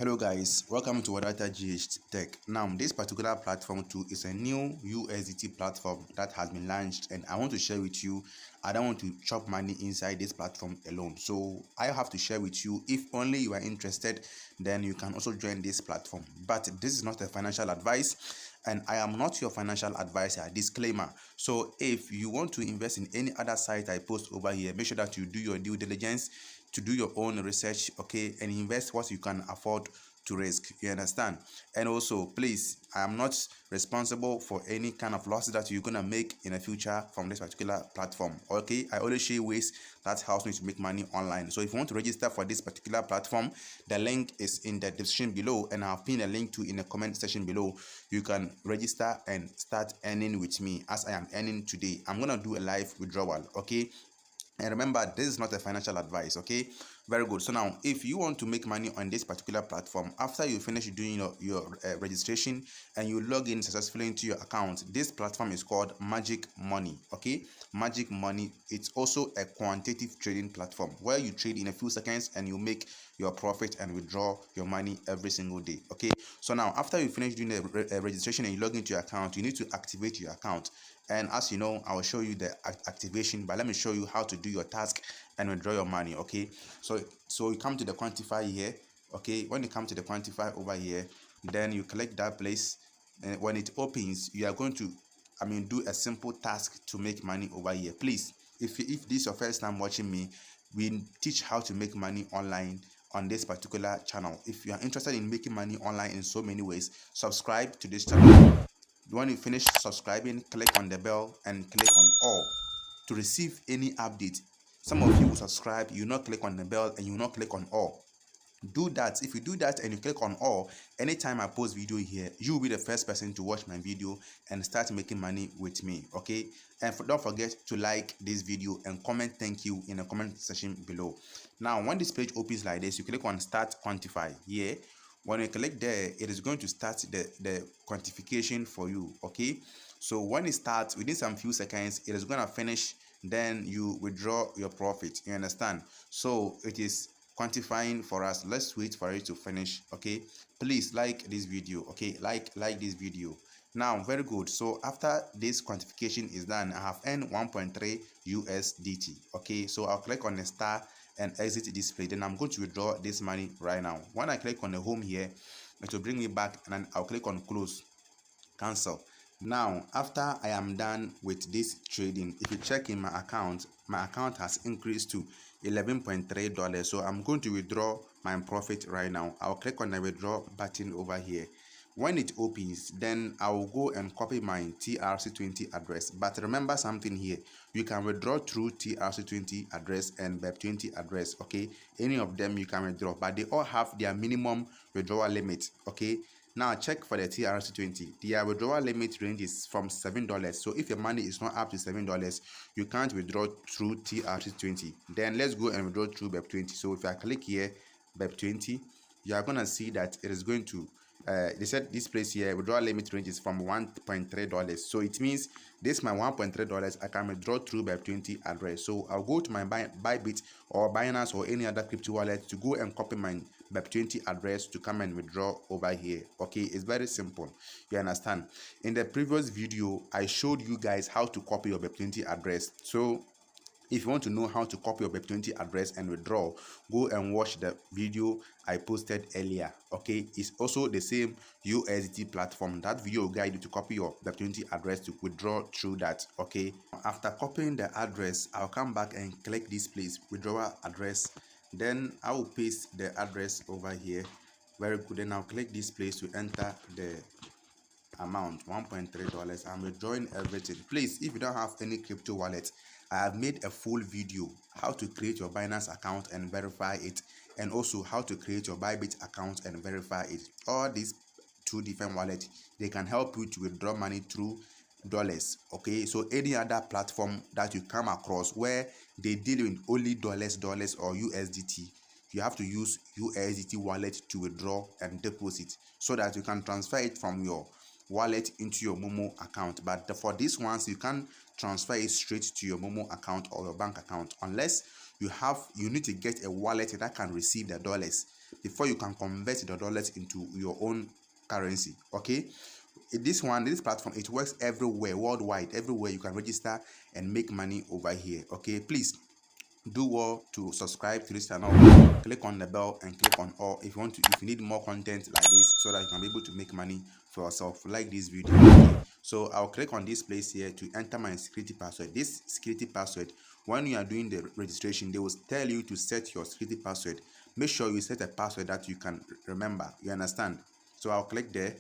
Hello guys, welcome to Wadata GH Tech. Now, this particular platform too is a new USDT platform that has been launched, and I want to share with you. I don't want to chop money inside this platform alone, so I have to share with you. If only you are interested, then you can also join this platform. But this is not a financial advice, and I am not your financial advisor. Disclaimer. So if you want to invest in any other site I post over here, make sure that you do your due diligence, to do your own research, okay, and invest what you can afford to risk. You understand? And also, please, I am not responsible for any kind of losses that you're gonna make in the future from this particular platform. Okay, I always share ways that helps me to make money online. So if you want to register for this particular platform, the link is in the description below, and I'll pin a link to in the comment section below. You can register and start earning with me as I am earning today. I'm gonna do a live withdrawal. Okay, and remember, this is not a financial advice, okay? Very good. So now, if you want to make money on this particular platform, after you finish doing your registration and you log in successfully into your account, this platform is called Magic Money, okay? Magic Money, it's also a quantitative trading platform where you trade in a few seconds and you make your profit and withdraw your money every single day, okay? So now, after you finish doing the registration and you log into your account, you need to activate your account. And as you know, I will show you the activation, but let me show you how to do your task and withdraw your money. Okay, so you come to the quantify here. Okay, when you come to the quantify over here, then you click that place, and when it opens, you are going to do a simple task to make money over here. Please, if this is your first time watching me, we teach how to make money online on this particular channel. If you are interested in making money online in so many ways, subscribe to this channel. When you finish subscribing, click on the bell and click on all to receive any update. Some of you will subscribe, you not click on the bell, and you not click on all. Do that. If you do that and you click on all, anytime I post video here, you will be the first person to watch my video and start making money with me. Okay, and don't forget to like this video and comment thank you in the comment section below. Now, when this page opens like this, you click on start quantify here. When you click there, it is going to start the quantification for you. Okay, so when it starts, within some few seconds, it is going to finish, then you withdraw your profit. You understand? So it is quantifying for us. Let's wait for it to finish. Okay, please like this video. Okay, like this video. Now, very good. So after this quantification is done, I have earned 1.3 USDT. Okay, so I'll click on the star and exit display. Then I'm going to withdraw this money right now. When I click on the home here, it will bring me back, and then I'll click on close, cancel. Now, after I am done with this trading, if you check in my account has increased to $11.3. So I'm going to withdraw my profit right now. I'll click on the withdraw button over here. When it opens, then I will go and copy my TRC20 address. But remember something here, you can withdraw through TRC20 address and BEP20 address. Okay, any of them you can withdraw, but they all have their minimum withdrawal limit. Okay, now check for the TRC20. Their withdrawal limit range is from $7. So if your money is not up to $7, you can't withdraw through TRC20. Then let's go and withdraw through BEP20. So if I click here, BEP20, you are gonna see that it is going to they said this place here withdrawal limit range is from $1.3. So it means this my $1.3 I can withdraw through BEP20 address. So I'll go to my Bybit or Binance or any other crypto wallet to go and copy my BEP20 address to come and withdraw over here. Okay, it's very simple. You understand? In the previous video, I showed you guys how to copy your BEP20 address. So if you want to know how to copy your BEP20 address and withdraw, go and watch the video I posted earlier. Okay, it's also the same USDT platform. That video will guide you to copy your BEP20 address to withdraw through that. Okay, after copying the address, I'll come back and click this place, withdrawal address. Then I will paste the address over here. Very good. Then I'll click this place to enter the amount, $1.3. I'm withdrawing everything. Please, if you don't have any crypto wallet, I have made a full video how to create your Binance account and verify it, and also how to create your Bybit account and verify it. All these two different wallets, they can help you to withdraw money through dollars. Okay, so any other platform that you come across where they deal with only dollars or USDT, you have to use USDT wallet to withdraw and deposit, so that you can transfer it from your wallet into your Momo account. But for these ones, you can transfer it straight to your Momo account or your bank account, unless you need to get a wallet that can receive the dollars. before you can convert the dollars into your own currency. Okay, this platform, it works everywhere, worldwide, everywhere. You can register and make money over here. Okay, please do well to subscribe to this channel, click on the bell and click on all if you need more content like this, so that you can be able to make money for yourself. Like this video. Okay, so I'll click on this place here to enter my security password. This security password, when you are doing the registration, they will tell you to set your security password. Make sure you set a password that you can remember. You understand? So I'll click there.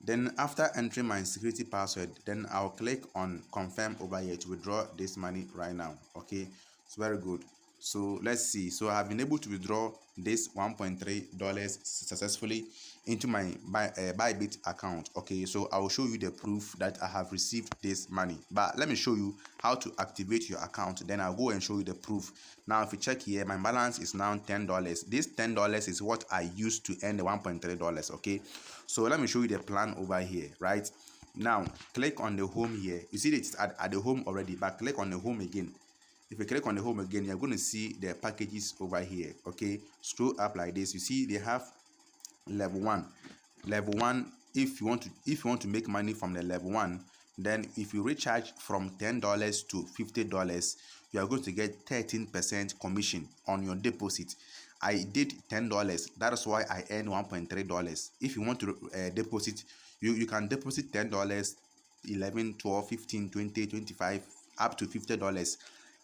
Then after entering my security password, then I'll click on confirm over here to withdraw this money right now. Okay, it's very good. So let's see. So I have been able to withdraw this $1.3 successfully into my Bybit account. Okay, so I will show you the proof that I have received this money. But let me show you how to activate your account. Then I'll go and show you the proof. Now if you check here, my balance is now $10. This $10 is what I used to earn the $1.3. Okay, so let me show you the plan over here. Right now, click on the home here. You see it's at the home already, but click on the home again. If you click on the home again, you're going to see the packages over here. Okay, scroll up like this. You see they have level 1. Level 1, if you want to make money from the level 1, then if you recharge from $10 to $50, you are going to get 13% commission on your deposit. I did $10. That is why I earned $1.3. If you want to deposit, you can deposit $10, 11, 12, 15, 20, 25, up to $50,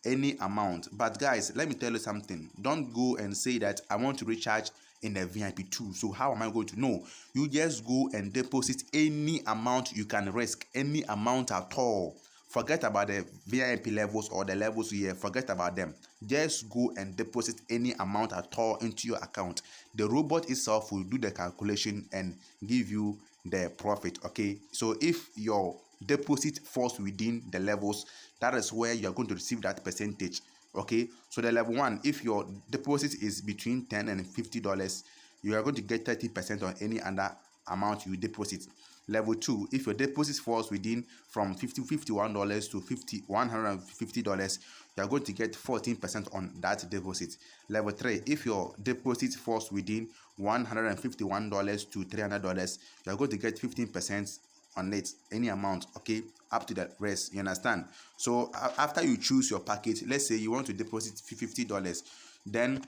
any amount. But guys, let me tell you something. Don't go and say that I want to recharge in a VIP 2. So how am I going to know? You just go and deposit any amount you can risk, any amount at all. Forget about the VIP levels or the levels here. Forget about them. Just go and deposit any amount at all into your account. The robot itself will do the calculation and give you the profit. Okay, so if your deposit falls within the levels, that is where you are going to receive that percentage. Okay, so the level 1, if your deposit is between $10 and $50, you are going to get 30% on any other amount you deposit. Level 2, if your deposit falls within from $51 to $150, you are going to get 14% on that deposit. Level 3, if your deposit falls within $151 to $300, you are going to get 15% on it, any amount. Okay, up to the rest. You understand? So after you choose your package, let's say you want to deposit $50, then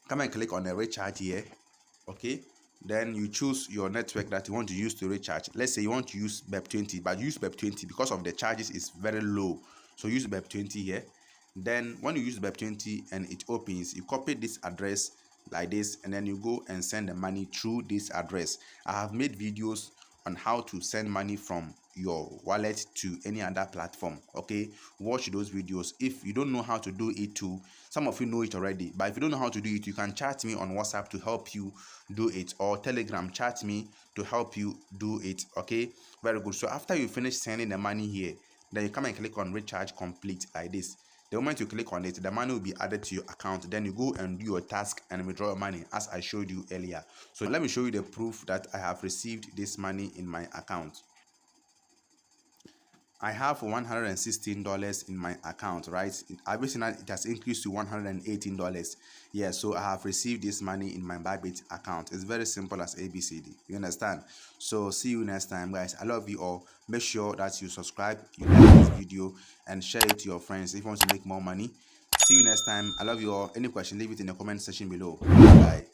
come and click on the recharge here. Okay, then you choose your network that you want to use to recharge. Let's say you want to use BEP20, but use BEP20 because of the charges is very low, so use BEP20 here. Then when you use BEP20 and it opens, you copy this address like this, and then you go and send the money through this address. I have made videos on how to send money from your wallet to any other platform. Okay, watch those videos. If you don't know how to do it too, some of you know it already, but if you don't know how to do it, you can chat me on WhatsApp to help you do it, or Telegram, chat me to help you do it. Okay, very good. So after you finish sending the money here, then you come and click on recharge complete like this. The moment you click on it, the money will be added to your account. Then you go and do your task and withdraw your money as I showed you earlier. So let me show you the proof that I have received this money in my account. I have $116 in my account, right? Obviously now it has increased to $118. Yeah, so I have received this money in my Bybit account. It's very simple as ABCD. You understand? So see you next time, guys. I love you all. Make sure that you subscribe, you like this video, and share it to your friends if you want to make more money. See you next time. I love you all. Any question, leave it in the comment section below. Bye.